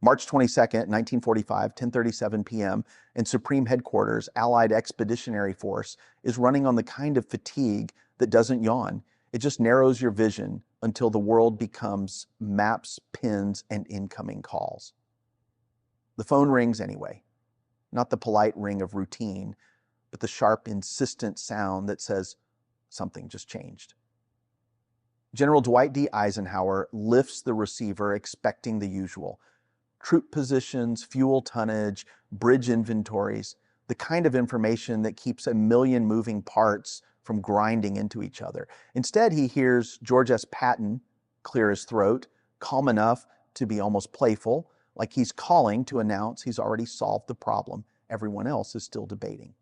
March 22nd, 1945, 10:37 p.m., and Supreme Headquarters, Allied Expeditionary Force, is running on the kind of fatigue that doesn't yawn. It just narrows your vision until the world becomes maps, pins, and incoming calls. The phone rings anyway. Not the polite ring of routine, but the sharp, insistent sound that says something just changed. General Dwight D. Eisenhower lifts the receiver expecting the usual. Troop positions, fuel tonnage, bridge inventories, the kind of information that keeps a million moving parts from grinding into each other. Instead, he hears George S. Patton clear his throat, calm enough to be almost playful, like he's calling to announce he's already solved the problem everyone else is still debating.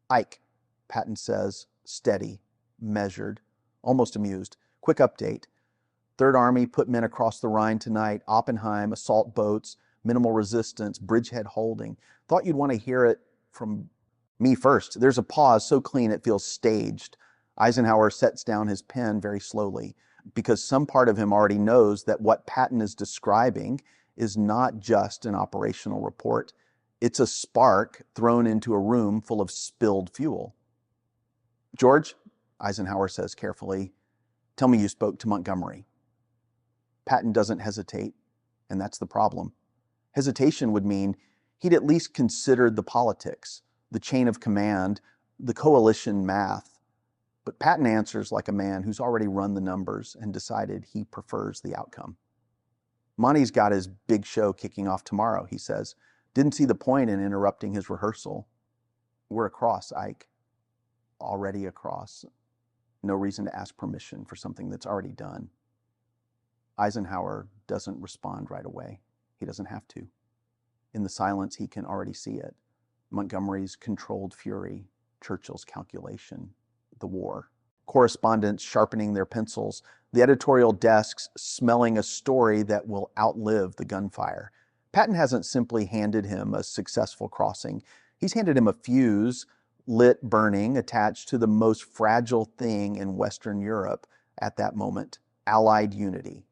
Ike, Patton says, steady, measured, almost amused. Quick update. Third Army put men across the Rhine tonight. Oppenheim, assault boats, minimal resistance, bridgehead holding. Thought you'd want to hear it from me first. There's a pause so clean it feels staged. Eisenhower sets down his pen very slowly because some part of him already knows that what Patton is describing is not just an operational report. It's a spark thrown into a room full of spilled fuel. George, Eisenhower says carefully, tell me you spoke to Montgomery. Patton doesn't hesitate, and that's the problem. Hesitation would mean he'd at least considered the politics, the chain of command, the coalition math. But Patton answers like a man who's already run the numbers and decided he prefers the outcome. Monty's got his big show kicking off tomorrow, he says. Didn't see the point in interrupting his rehearsal. We're across, Ike. Already across. No reason to ask permission for something that's already done. Eisenhower doesn't respond right away. He doesn't have to. In the silence, he can already see it. Montgomery's controlled fury, Churchill's calculation, the war. Correspondents sharpening their pencils, the editorial desks smelling a story that will outlive the gunfire. Patton hasn't simply handed him a successful crossing. He's handed him a fuse, lit, burning, attached to the most fragile thing in Western Europe at that moment, Allied unity.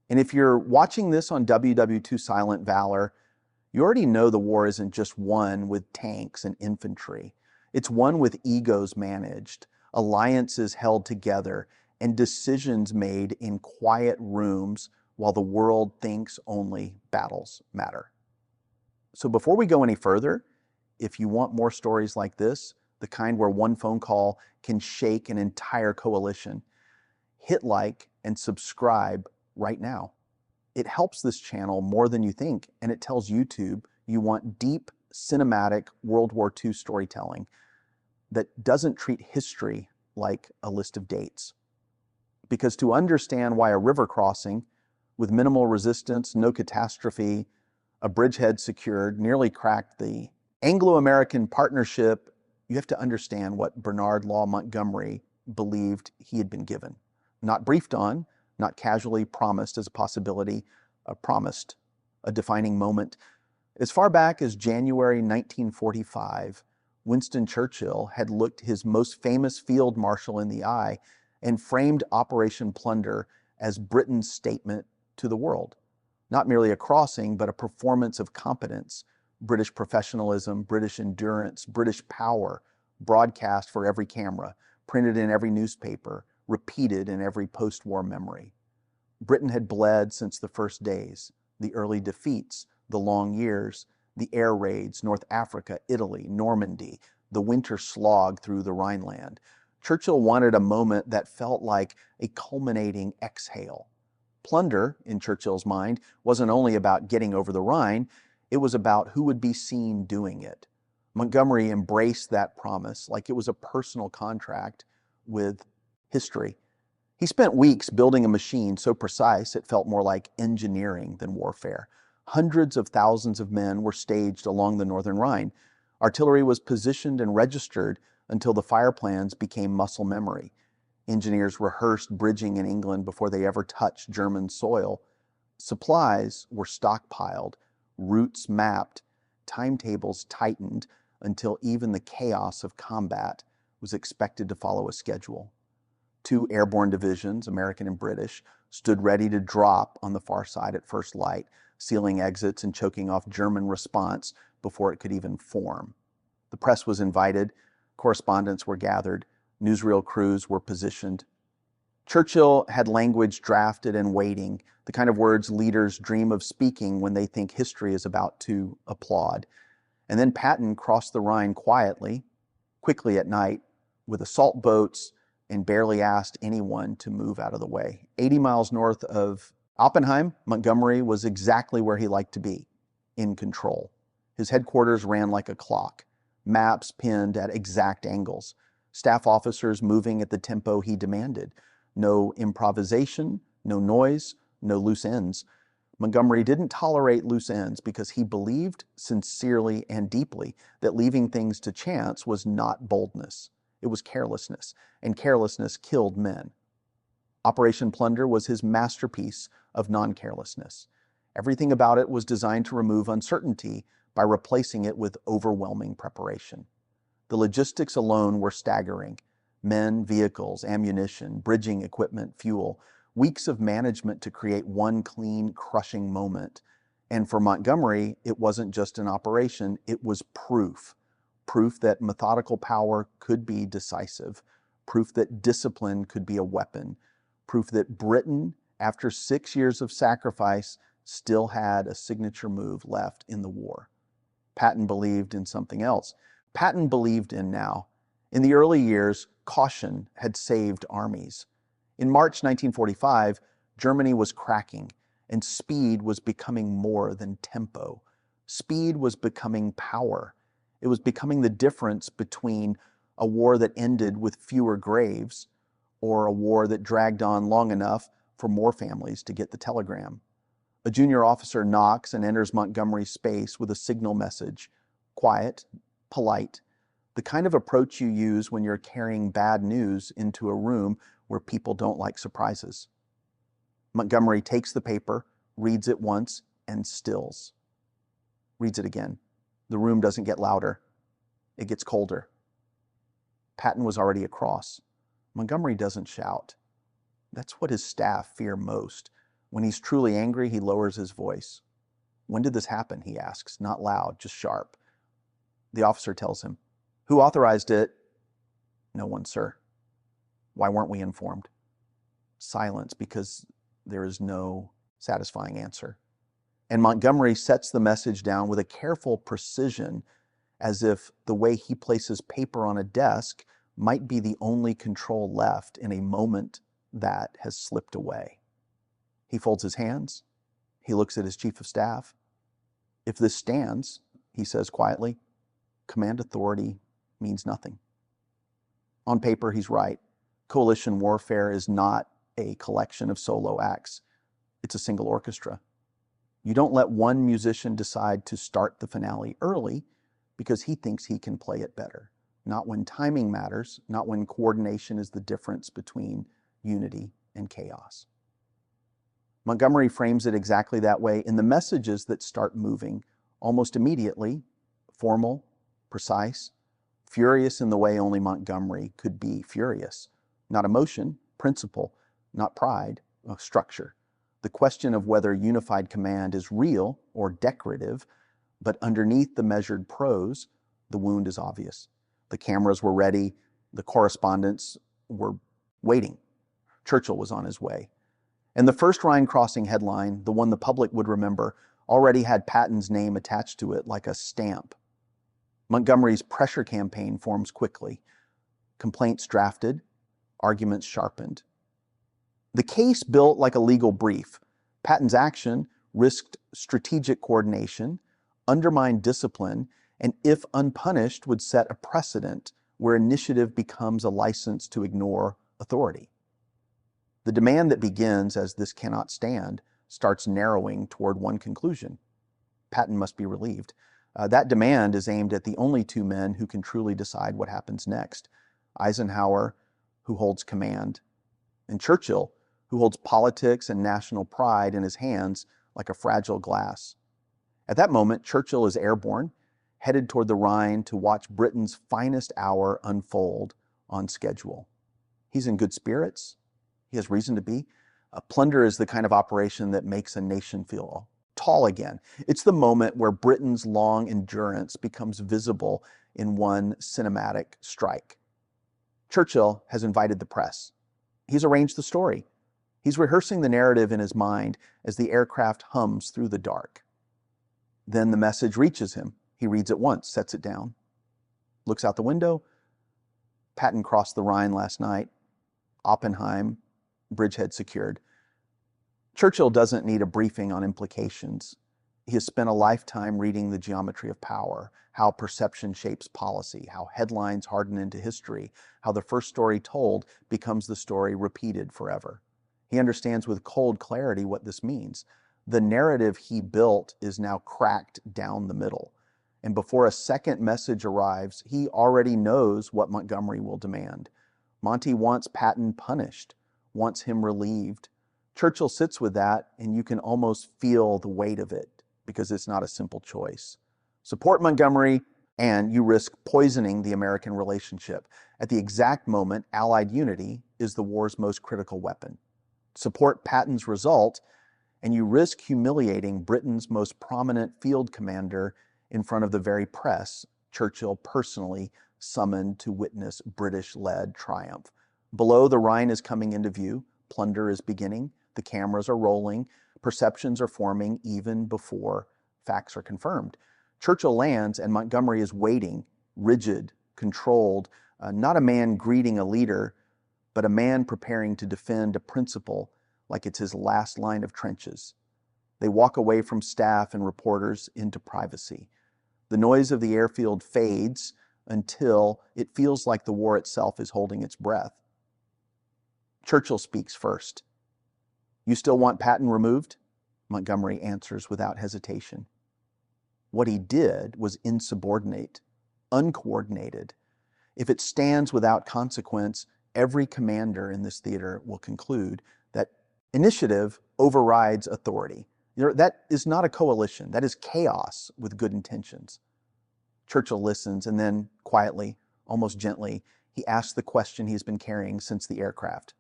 And if you're watching this on WW2 Silent Valor, you already know the war isn't just won with tanks and infantry. It's won with egos managed, alliances held together, and decisions made in quiet rooms while the world thinks only battles matter. So before we go any further, if you want more stories like this, the kind where one phone call can shake an entire coalition, hit like and subscribe right now. It helps this channel more than you think, and it tells YouTube you want deep, cinematic World War II storytelling that doesn't treat history like a list of dates. Because to understand why a river crossing with minimal resistance, no catastrophe, a bridgehead secured, nearly cracked the Anglo-American partnership, you have to understand what Bernard Law Montgomery believed he had been given. Not briefed on, not casually promised as a possibility, promised a defining moment. As far back as January 1945, Winston Churchill had looked his most famous field marshal in the eye and framed Operation Plunder as Britain's statement to the world. Not merely a crossing, but a performance of competence, British professionalism, British endurance, British power, broadcast for every camera, printed in every newspaper, repeated in every post-war memory. Britain had bled since the first days, the early defeats, the long years, the air raids, North Africa, Italy, Normandy, the winter slog through the Rhineland. Churchill wanted a moment that felt like a culminating exhale. Plunder, in Churchill's mind, wasn't only about getting over the Rhine, it was about who would be seen doing it. Montgomery embraced that promise like it was a personal contract with history. He spent weeks building a machine so precise it felt more like engineering than warfare. Hundreds of thousands of men were staged along the Northern Rhine. Artillery was positioned and registered until the fire plans became muscle memory. Engineers rehearsed bridging in England before they ever touched German soil. Supplies were stockpiled, routes mapped, timetables tightened until even the chaos of combat was expected to follow a schedule. 2 airborne divisions, American and British, stood ready to drop on the far side at first light. sealing exits and choking off German response before it could even form. The press was invited, correspondents were gathered, newsreel crews were positioned. Churchill had language drafted and waiting, the kind of words leaders dream of speaking when they think history is about to applaud. And then Patton crossed the Rhine quietly, quickly at night, with assault boats, and barely asked anyone to move out of the way. 80 miles north of Oppenheim, Montgomery was exactly where he liked to be, in control. His headquarters ran like a clock, maps pinned at exact angles, staff officers moving at the tempo he demanded. No improvisation, no noise, no loose ends. Montgomery didn't tolerate loose ends because he believed sincerely and deeply that leaving things to chance was not boldness. It was carelessness, and carelessness killed men. Operation Plunder was his masterpiece of non-carelessness. Everything about it was designed to remove uncertainty by replacing it with overwhelming preparation. The logistics alone were staggering. Men, vehicles, ammunition, bridging equipment, fuel, weeks of management to create one clean, crushing moment. And for Montgomery, it wasn't just an operation, it was proof. Proof that methodical power could be decisive. Proof that discipline could be a weapon. Proof that Britain, after 6 years of sacrifice, still had a signature move left in the war. Patton believed in something else. Patton believed in now. In the early years, caution had saved armies. In March 1945, Germany was cracking, and speed was becoming more than tempo. Speed was becoming power. It was becoming the difference between a war that ended with fewer graves or a war that dragged on long enough for more families to get the telegram. A junior officer knocks and enters Montgomery's space with a signal message. Quiet, polite, the kind of approach you use when you're carrying bad news into a room where people don't like surprises. Montgomery takes the paper, reads it once, and stills. Reads it again. The room doesn't get louder. It gets colder. Patton was already across. Montgomery doesn't shout. That's what his staff fear most. When he's truly angry, he lowers his voice. When did this happen? He asks, not loud, just sharp. The officer tells him, who authorized it? No one, sir. Why weren't we informed? Silence, because there is no satisfying answer. And Montgomery sets the message down with a careful precision, as if the way he places paper on a desk might be the only control left in a moment that has slipped away. He folds his hands. He looks at his chief of staff. If this stands, he says quietly, command authority means nothing. On paper, he's right. Coalition warfare is not a collection of solo acts. It's a single orchestra. You don't let one musician decide to start the finale early because he thinks he can play it better. Not when timing matters, not when coordination is the difference between unity and chaos. Montgomery frames it exactly that way in the messages that start moving almost immediately, formal, precise, furious in the way only Montgomery could be furious. Not emotion, principle, not pride, structure. The question of whether unified command is real or decorative, but underneath the measured prose, the wound is obvious. The cameras were ready, the correspondents were waiting. Churchill was on his way. And the first Rhine crossing headline, the one the public would remember, already had Patton's name attached to it like a stamp. Montgomery's pressure campaign forms quickly. Complaints drafted, arguments sharpened. The case built like a legal brief. Patton's action risked strategic coordination, undermined discipline, and if unpunished would set a precedent where initiative becomes a license to ignore authority. The demand that begins as this cannot stand starts narrowing toward one conclusion. Patton must be relieved. That demand is aimed at the only two men who can truly decide what happens next. Eisenhower, who holds command, and Churchill, who holds politics and national pride in his hands like a fragile glass. At that moment, Churchill is airborne, headed toward the Rhine to watch Britain's finest hour unfold on schedule. He's in good spirits. He has reason to be. Plunder is the kind of operation that makes a nation feel tall again. It's the moment where Britain's long endurance becomes visible in one cinematic strike. Churchill has invited the press. He's arranged the story. He's rehearsing the narrative in his mind as the aircraft hums through the dark. Then the message reaches him. He reads it once, sets it down, looks out the window. Patton crossed the Rhine last night. Oppenheim, bridgehead secured. Churchill doesn't need a briefing on implications. He has spent a lifetime reading the geometry of power, how perception shapes policy, how headlines harden into history, how the first story told becomes the story repeated forever. He understands with cold clarity what this means. The narrative he built is now cracked down the middle. And before a second message arrives, he already knows what Montgomery will demand. Monty wants Patton punished, wants him relieved. Churchill sits with that, and you can almost feel the weight of it, because it's not a simple choice. Support Montgomery, and you risk poisoning the American relationship. At the exact moment, Allied unity is the war's most critical weapon. Support Patton's result, and you risk humiliating Britain's most prominent field commander in front of the very press Churchill personally summoned to witness British-led triumph. Below, the Rhine is coming into view. Plunder is beginning. The cameras are rolling. Perceptions are forming even before facts are confirmed. Churchill lands, and Montgomery is waiting, rigid, controlled, not a man greeting a leader, but a man preparing to defend a principle like it's his last line of trenches. They walk away from staff and reporters into privacy. The noise of the airfield fades until it feels like the war itself is holding its breath. Churchill speaks first. "You still want Patton removed?" Montgomery answers without hesitation. What he did was insubordinate, uncoordinated. If it stands without consequence, every commander in this theater will conclude that initiative overrides authority. That is not a coalition. That is chaos with good intentions. Churchill listens, and then quietly, almost gently, he asks the question he's been carrying since the aircraft.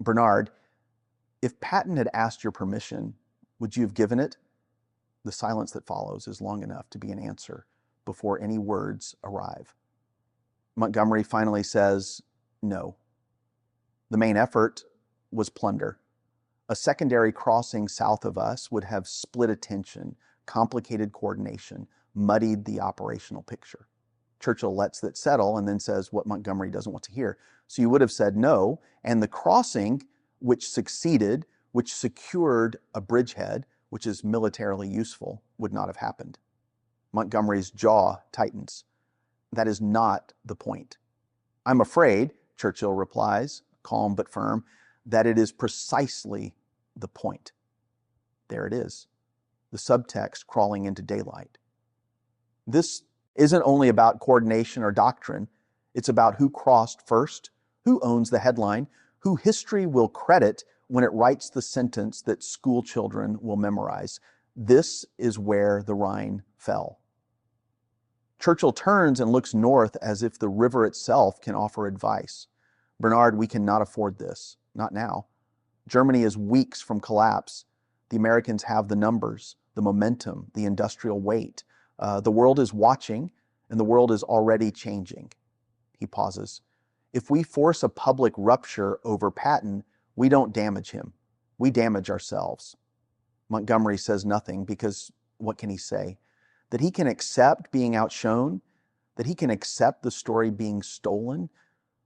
"Bernard, if Patton had asked your permission, would you have given it?" The silence that follows is long enough to be an answer before any words arrive. Montgomery finally says, "No." The main effort was plunder. A secondary crossing south of us would have split attention, complicated coordination, muddied the operational picture. Churchill lets that settle and then says what Montgomery doesn't want to hear. So you would have said no, and the crossing, which succeeded, which secured a bridgehead, which is militarily useful, would not have happened. Montgomery's jaw tightens. That is not the point. "I'm afraid," Churchill replies, calm but firm, "that it is precisely the point." There it is, the subtext crawling into daylight. This isn't only about coordination or doctrine. It's about who crossed first, who owns the headline, who history will credit when it writes the sentence that school children will memorize. This is where the Rhine fell. Churchill turns and looks north as if the river itself can offer advice. "Bernard, we cannot afford this. Not now. Germany is weeks from collapse. The Americans have the numbers, the momentum, the industrial weight. The world is watching, and the world is already changing." He pauses. "If we force a public rupture over Patton, we don't damage him. We damage ourselves." Montgomery says nothing because what can he say? That he can accept being outshone? That he can accept the story being stolen?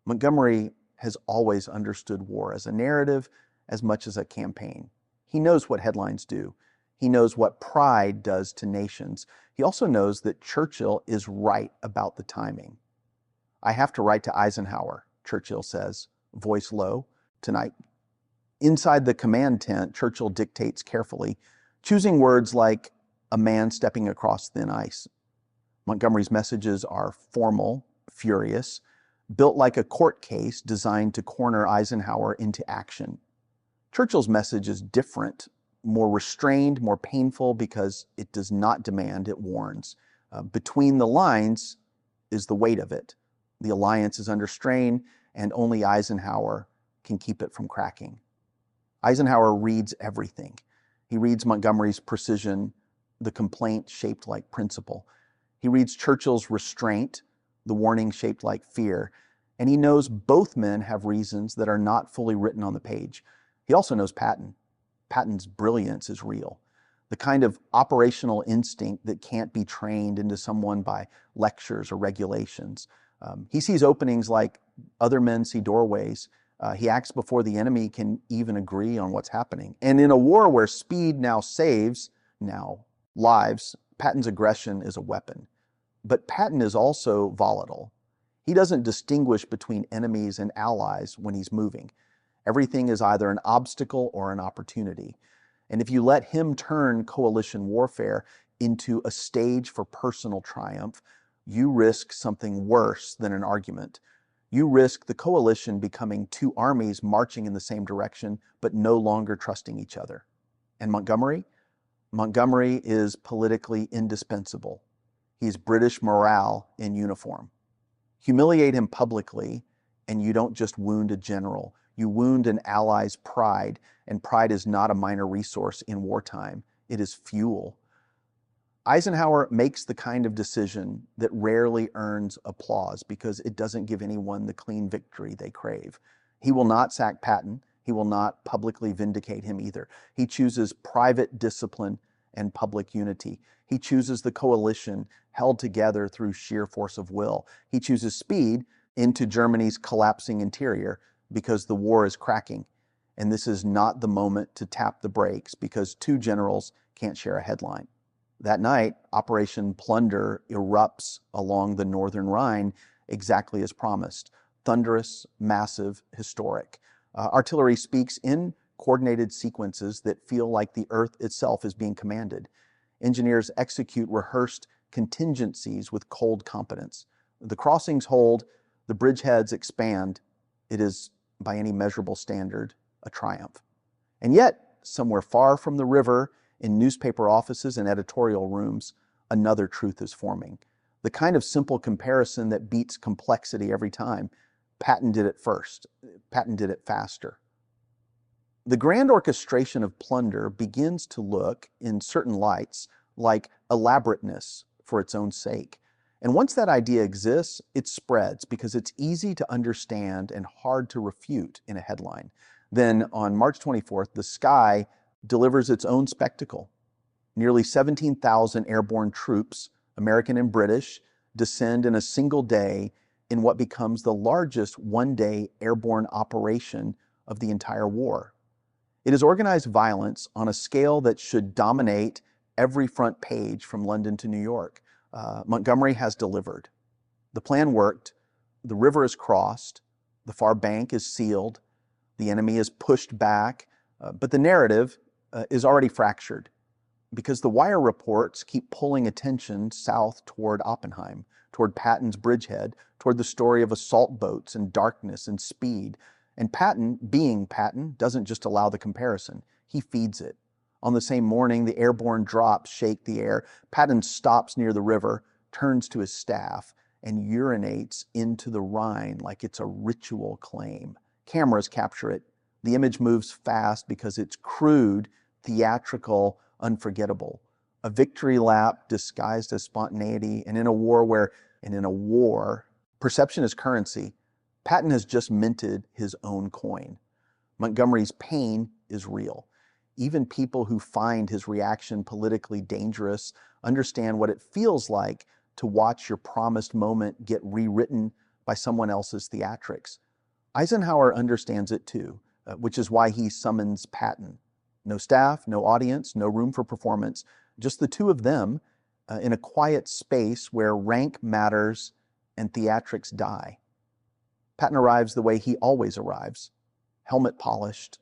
Montgomery has always understood war as a narrative as much as a campaign. He knows what headlines do. He knows what pride does to nations. He also knows that Churchill is right about the timing. "I have to write to Eisenhower," Churchill says, voice low, tonight. Inside the command tent, Churchill dictates carefully, choosing words like "a man stepping across thin ice." Montgomery's messages are formal, furious, built like a court case designed to corner Eisenhower into action. Churchill's message is different, more restrained, more painful because it does not demand, it warns. Between the lines is the weight of it. The alliance is under strain, and only Eisenhower can keep it from cracking. Eisenhower reads everything. He reads Montgomery's precision, the complaint shaped like principle. He reads Churchill's restraint, the warning shaped like fear. And he knows both men have reasons that are not fully written on the page. He also knows Patton. Patton's brilliance is real. The kind of operational instinct that can't be trained into someone by lectures or regulations. He sees openings like other men see doorways. He acts before the enemy can even agree on what's happening. And in a war where speed now saves lives, Patton's aggression is a weapon. But Patton is also volatile. He doesn't distinguish between enemies and allies when he's moving. Everything is either an obstacle or an opportunity. And if you let him turn coalition warfare into a stage for personal triumph, you risk something worse than an argument. You risk the coalition becoming two armies marching in the same direction, but no longer trusting each other. And Montgomery? Montgomery is politically indispensable. He's British morale in uniform. Humiliate him publicly, and you don't just wound a general. You wound an ally's pride, and pride is not a minor resource in wartime. It is fuel. Eisenhower makes the kind of decision that rarely earns applause because it doesn't give anyone the clean victory they crave. He will not sack Patton. He will not publicly vindicate him either. He chooses private discipline and public unity. He chooses the coalition held together through sheer force of will. He chooses speed into Germany's collapsing interior because the war is cracking. And this is not the moment to tap the brakes because two generals can't share a headline. That night, Operation Plunder erupts along the northern Rhine exactly as promised. Thunderous, massive, historic. Artillery speaks in coordinated sequences that feel like the earth itself is being commanded. Engineers execute rehearsed contingencies with cold competence. The crossings hold, the bridgeheads expand. It is, by any measurable standard, a triumph. And yet, somewhere far from the river, in newspaper offices and editorial rooms, another truth is forming. The kind of simple comparison that beats complexity every time. Patton did it first. Patton did it faster. The grand orchestration of plunder begins to look, in certain lights, like elaborateness for its own sake. And once that idea exists, it spreads because it's easy to understand and hard to refute in a headline. Then on March 24th, the sky delivers its own spectacle. Nearly 17,000 airborne troops, American and British, descend in a single day in what becomes the largest one-day airborne operation of the entire war. It is organized violence on a scale that should dominate every front page from London to New York. Montgomery has delivered. The plan worked. The river is crossed. The far bank is sealed. The enemy is pushed back. But the narrative is already fractured because the wire reports keep pulling attention south toward Oppenheim, toward Patton's bridgehead, toward the story of assault boats and darkness and speed. And Patton, being Patton, doesn't just allow the comparison. He feeds it. On the same morning, the airborne drops shake the air. Patton stops near the river, turns to his staff, and urinates into the Rhine like it's a ritual claim. Cameras capture it. The image moves fast because it's crude, theatrical, unforgettable. A victory lap disguised as spontaneity, and in a war, perception is currency. Patton has just minted his own coin. Montgomery's pain is real. Even people who find his reaction politically dangerous understand what it feels like to watch your promised moment get rewritten by someone else's theatrics. Eisenhower understands it too, which is why he summons Patton. No staff, no audience, no room for performance, just the two of them in a quiet space where rank matters and theatrics die. Patton arrives the way he always arrives, helmet polished,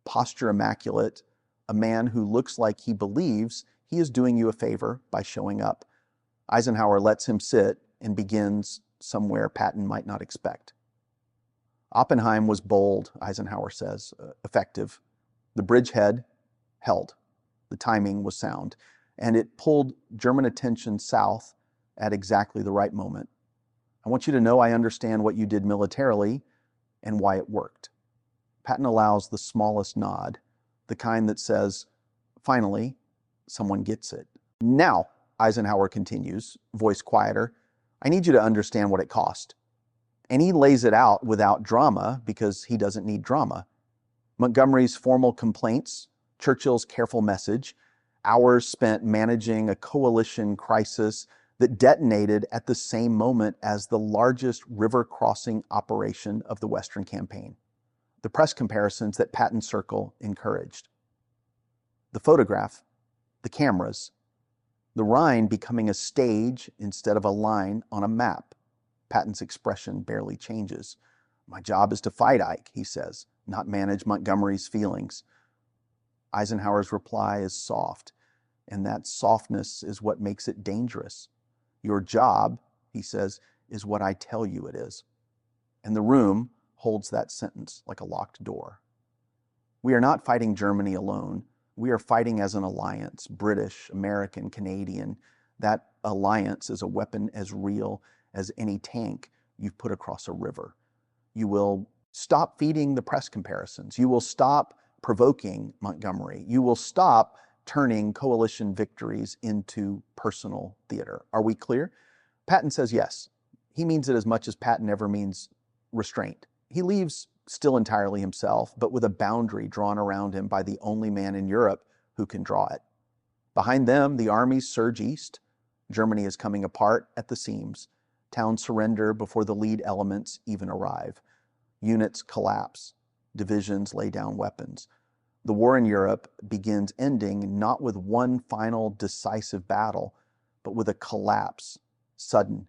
posture immaculate, a man who looks like he believes he is doing you a favor by showing up. Eisenhower lets him sit and begins somewhere Patton might not expect. Oppenheim was bold, Eisenhower says, effective. The bridgehead held. The timing was sound. And it pulled German attention south at exactly the right moment. I want you to know I understand what you did militarily and why it worked. Patton allows the smallest nod, the kind that says, Finally, someone gets it. Now, Eisenhower continues, voice quieter, I need you to understand what it cost. And he lays it out without drama because he doesn't need drama. Montgomery's formal complaints, Churchill's careful message, hours spent managing a coalition crisis that detonated at the same moment as the largest river crossing operation of the Western campaign. The press comparisons that Patton's circle encouraged. The photograph, the cameras, the Rhine becoming a stage instead of a line on a map. Patton's expression barely changes. My job is to fight Ike, he says, not manage Montgomery's feelings. Eisenhower's reply is soft, and that softness is what makes it dangerous. Your job, he says, is what I tell you it is. And the room holds that sentence like a locked door. We are not fighting Germany alone. We are fighting as an alliance, British, American, Canadian. That alliance is a weapon as real as any tank you've put across a river. You will stop feeding the press comparisons. You will stop provoking Montgomery. You will stop turning coalition victories into personal theater. Are we clear? Patton says yes. He means it as much as Patton ever means restraint. He leaves still entirely himself, but with a boundary drawn around him by the only man in Europe who can draw it. Behind them, the armies surge east. Germany is coming apart at the seams. Towns surrender before the lead elements even arrive. Units collapse. Divisions lay down weapons. The war in Europe begins ending not with one final decisive battle, but with a collapse, sudden,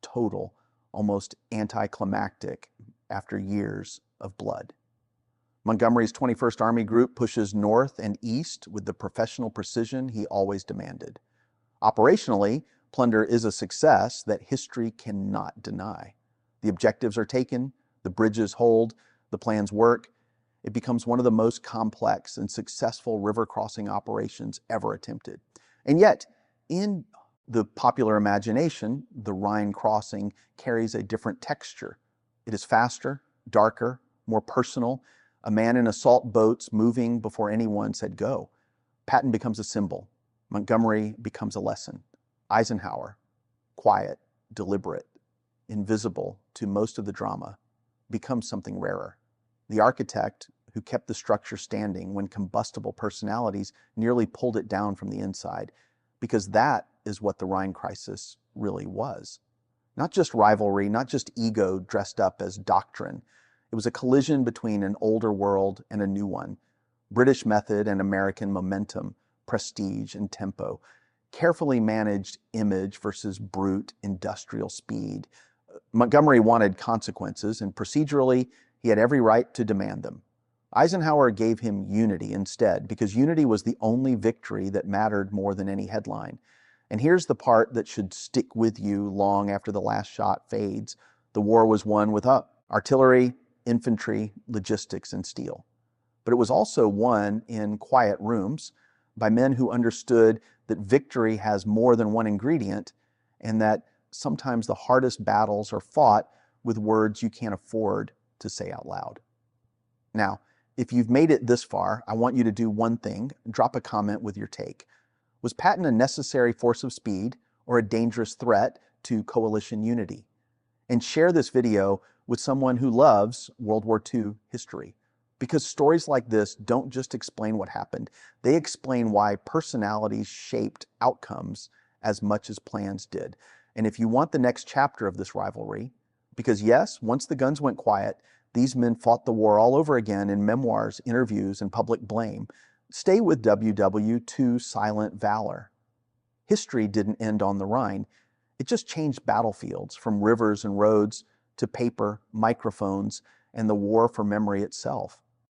total, almost anticlimactic after years of blood. Montgomery's 21st Army Group pushes north and east with the professional precision he always demanded. Operationally, plunder is a success that history cannot deny. The objectives are taken, the bridges hold, the plans work. It becomes one of the most complex and successful river crossing operations ever attempted. And yet, in the popular imagination, the Rhine crossing carries a different texture. It is faster, darker, more personal, a man in assault boats moving before anyone said go. Patton becomes a symbol. Montgomery becomes a lesson. Eisenhower, quiet, deliberate, invisible to most of the drama, becomes something rarer. The architect who kept the structure standing when combustible personalities nearly pulled it down from the inside, because that is what the Rhine crisis really was. Not just rivalry, not just ego dressed up as doctrine. It was a collision between an older world and a new one. British method and American momentum, prestige and tempo. Carefully managed image versus brute industrial speed. Montgomery wanted consequences, and procedurally, he had every right to demand them. Eisenhower gave him unity instead, because unity was the only victory that mattered more than any headline. And here's the part that should stick with you long after the last shot fades. The war was won with artillery, infantry, logistics, and steel. But it was also won in quiet rooms by men who understood that victory has more than one ingredient, and that sometimes the hardest battles are fought with words you can't afford to say out loud. Now, if you've made it this far, I want you to do one thing: drop a comment with your take. Was Patton a necessary force of speed or a dangerous threat to coalition unity? And share this video with someone who loves World War II history. Because stories like this don't just explain what happened, they explain why personalities shaped outcomes as much as plans did. And if you want the next chapter of this rivalry, because yes, once the guns went quiet, these men fought the war all over again in memoirs, interviews, and public blame. Stay with WW2 Silent Valor. History didn't end on the Rhine. It just changed battlefields from rivers and roads to paper, microphones, and the war for memory itself.